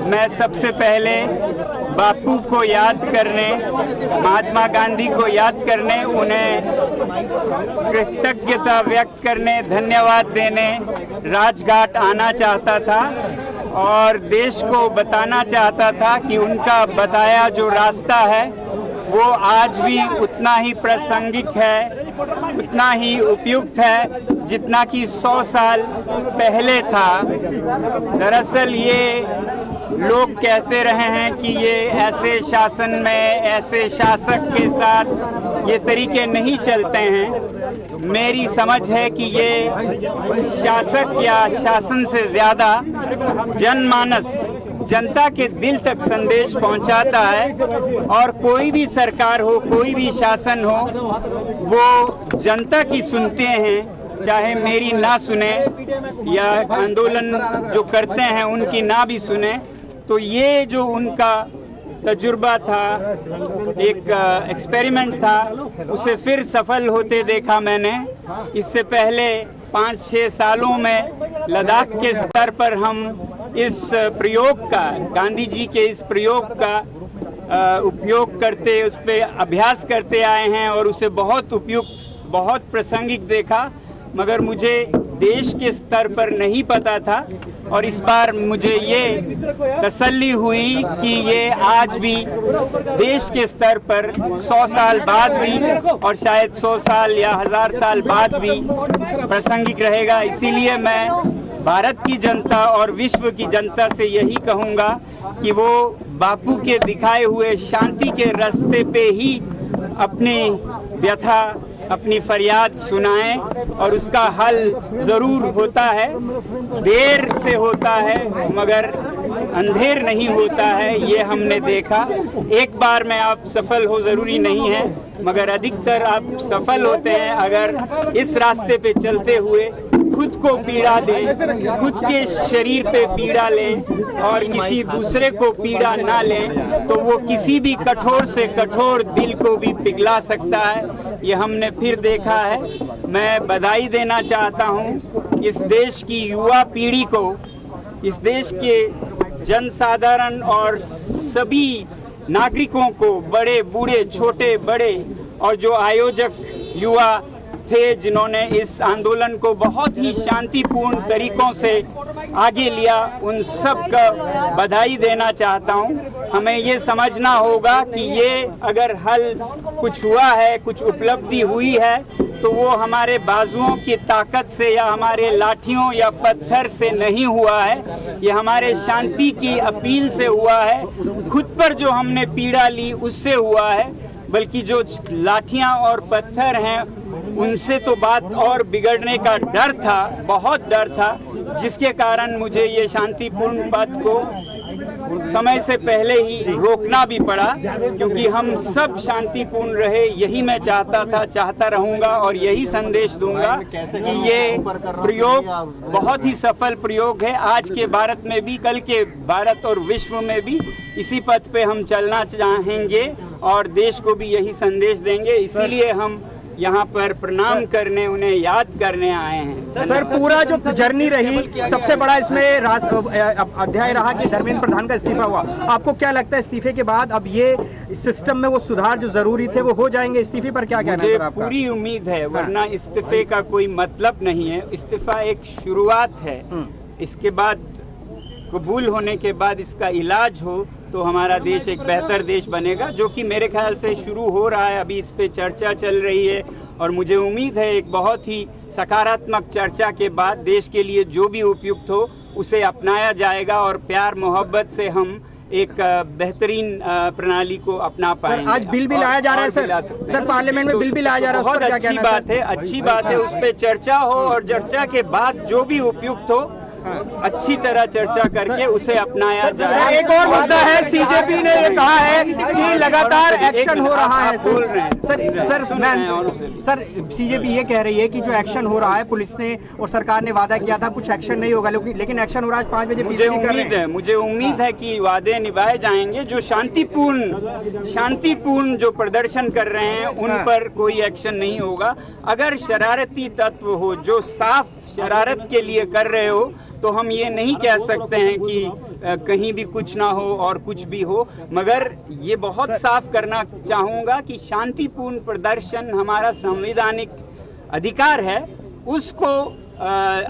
मैं सबसे पहले बापू को याद करने, महात्मा गांधी को याद करने, उन्हें कृतज्ञता व्यक्त करने, धन्यवाद देने राजघाट आना चाहता था और देश को बताना चाहता था कि उनका बताया जो रास्ता है वो आज भी उतना ही प्रासंगिक है, उतना ही उपयुक्त है जितना कि 100 साल पहले था। दरअसल ये लोग कहते रहे हैं कि ये ऐसे शासन में, ऐसे शासक के साथ ये तरीके नहीं चलते हैं। मेरी समझ है कि ये शासक या शासन से ज़्यादा जनमानस, जनता के दिल तक संदेश पहुंचाता है और कोई भी सरकार हो, कोई भी शासन हो, वो जनता की सुनते हैं, चाहे मेरी ना सुने या आंदोलन जो करते हैं उनकी ना भी सुने। तो ये जो उनका तजुर्बा था, एक एक्सपेरिमेंट था, उसे फिर सफल होते देखा मैंने। इससे पहले 5-6 सालों में लद्दाख के स्तर पर हम इस प्रयोग का, गांधी जी के इस प्रयोग का उपयोग करते, उस पर अभ्यास करते आए हैं और उसे बहुत उपयुक्त, बहुत प्रासंगिक देखा, मगर मुझे देश के स्तर पर नहीं पता था। और इस बार मुझे ये तसल्ली हुई कि ये आज भी देश के स्तर पर 100 साल बाद भी और शायद 100 साल या 1000 साल बाद भी प्रासंगिक रहेगा। इसीलिए मैं भारत की जनता और विश्व की जनता से यही कहूँगा कि वो बापू के दिखाए हुए शांति के रास्ते पे ही अपनी व्यथा, अपनी फरियाद सुनाएं और उसका हल ज़रूर होता है। देर से होता है मगर अंधेर नहीं होता है, ये हमने देखा। एक बार में आप सफल हो ज़रूरी नहीं है, मगर अधिकतर आप सफल होते हैं अगर इस रास्ते पे चलते हुए खुद को पीड़ा दें, खुद के शरीर पे पीड़ा लें और किसी दूसरे को पीड़ा ना लें, तो वो किसी भी कठोर से कठोर दिल को भी पिघला सकता है। ये हमने फिर देखा है। मैं बधाई देना चाहता हूँ इस देश की युवा पीढ़ी को, इस देश के जनसाधारण और सभी नागरिकों को, बड़े बूढ़े, छोटे बड़े, और जो आयोजक युवा थे जिन्होंने इस आंदोलन को बहुत ही शांतिपूर्ण तरीकों से आगे लिया, उन सब का बधाई देना चाहता हूं। हमें ये समझना होगा कि ये अगर हल कुछ हुआ है, कुछ उपलब्धि हुई है, तो वो हमारे बाजुओं की ताकत से या हमारे लाठियों या पत्थर से नहीं हुआ है, ये हमारे शांति की अपील से हुआ है। खुद पर जो हमने पीड़ा ली उससे हुआ है, बल्कि जो लाठियां और पत्थर हैं उनसे तो बात और बिगड़ने का डर था, बहुत डर था, जिसके कारण मुझे ये शांतिपूर्ण पथ को समय से पहले ही रोकना भी पड़ा, क्योंकि हम सब शांतिपूर्ण रहे। यही मैं चाहता था, चाहता रहूंगा और यही संदेश दूंगा कि ये प्रयोग बहुत ही सफल प्रयोग है। आज के भारत में भी, कल के भारत और विश्व में भी इसी पथ पे हम चलना चाहेंगे और देश को भी यही संदेश देंगे। इसीलिए हम यहाँ पर प्रणाम करने, उन्हें याद करने आए हैं। सर, पूरा जो जर्नी रही, सबसे बड़ा इसमें अध्याय रहा कि धर्मेंद्र प्रधान का इस्तीफा हुआ। आपको क्या लगता है इस्तीफे के बाद अब ये सिस्टम में वो सुधार जो जरूरी थे वो हो जाएंगे? इस्तीफे पर क्या कहना है आपका? पूरी उम्मीद है, वरना इस्तीफे का कोई मतलब नहीं है। इस्तीफा एक शुरुआत है, इसके बाद कबूल होने के बाद इसका इलाज हो तो हमारा देश एक बेहतर देश बनेगा, जो कि मेरे ख्याल से शुरू हो रहा है। अभी इस पे चर्चा चल रही है और मुझे उम्मीद है एक बहुत ही सकारात्मक चर्चा के बाद देश के लिए जो भी उपयुक्त हो उसे अपनाया जाएगा और प्यार मोहब्बत से हम एक बेहतरीन प्रणाली को अपना पाएंगे। आज बिल भी लाया जा रहा है सर, पार्लियामेंट में बिल भी लाया जा रहा है। बहुत अच्छी बात है, अच्छी बात है। उस पर चर्चा हो और चर्चा के बाद जो भी उपयुक्त हो अच्छी तरह चर्चा करके उसे अपनाया जाए। एक और मुद्दा है, सीजेपी ने ये कहा है कि लगातार एक्शन हो रहा है। बोल रहे हैं सर, सीजेपी ये कह रही है कि जो एक्शन हो रहा है, पुलिस ने और सरकार ने वादा किया था कुछ एक्शन नहीं होगा, लेकिन एक्शन हो रहा है। 5 बजे मुझे उम्मीद है कि वादे निभाए जाएंगे। जो शांतिपूर्ण जो प्रदर्शन कर रहे हैं उन पर कोई एक्शन नहीं होगा। अगर शरारती तत्व हो जो साफ शरारत के लिए कर रहे हो, तो हम ये नहीं कह सकते हैं कि कहीं भी कुछ ना हो और कुछ भी हो, मगर ये बहुत साफ करना चाहूँगा कि शांतिपूर्ण प्रदर्शन हमारा संवैधानिक अधिकार है, उसको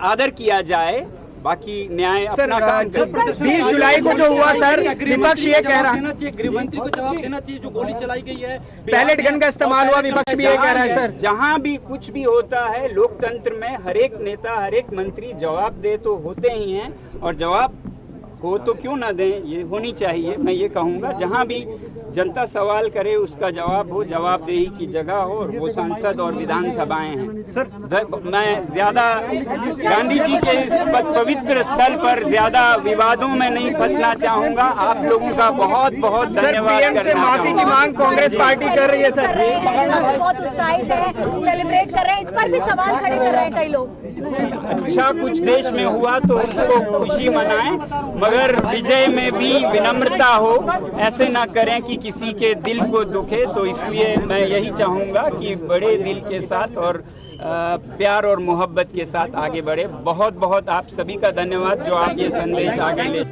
आदर किया जाए, बाकी न्याय अपना काम करे। 20 जुलाई को जो हुआ सर, विपक्ष ये कह रहा है, गृह मंत्री को जवाब देना चाहिए, जो गोली चलाई गई है, पैलेट गन का इस्तेमाल हुआ, विपक्ष भी ये कह रहा है सर। जहां भी कुछ भी होता है लोकतंत्र में, हर एक नेता, हर एक मंत्री जवाब दे तो होते ही हैं, और जवाब हो तो क्यों ना दें, ये होनी चाहिए। मैं ये कहूँगा जहाँ भी जनता सवाल करे उसका जवाब हो, जवाबदेही की जगह हो, और वो संसद और विधानसभाएं हैं। सर मैं ज्यादा गांधी जी के इस पवित्र स्थल पर ज्यादा विवादों में नहीं फंसना चाहूँगा। आप लोगों का बहुत बहुत धन्यवाद पीएम से माफी की मांग कांग्रेस पार्टी कर रही है सर। बहुत उत्साहित है, सेलिब्रेट कर रहे हैं, इस पर भी सवाल खड़े कर रहे हैं कई लोग। अच्छा कुछ देश में हुआ तो उसको खुशी मनाएं, मगर विजय में भी विनम्रता हो, ऐसे ना करें कि किसी के दिल को दुखे। तो इसलिए मैं यही चाहूँगा कि बड़े दिल के साथ और प्यार और मोहब्बत के साथ आगे बढ़े। बहुत बहुत आप सभी का धन्यवाद जो आप ये संदेश आगे ले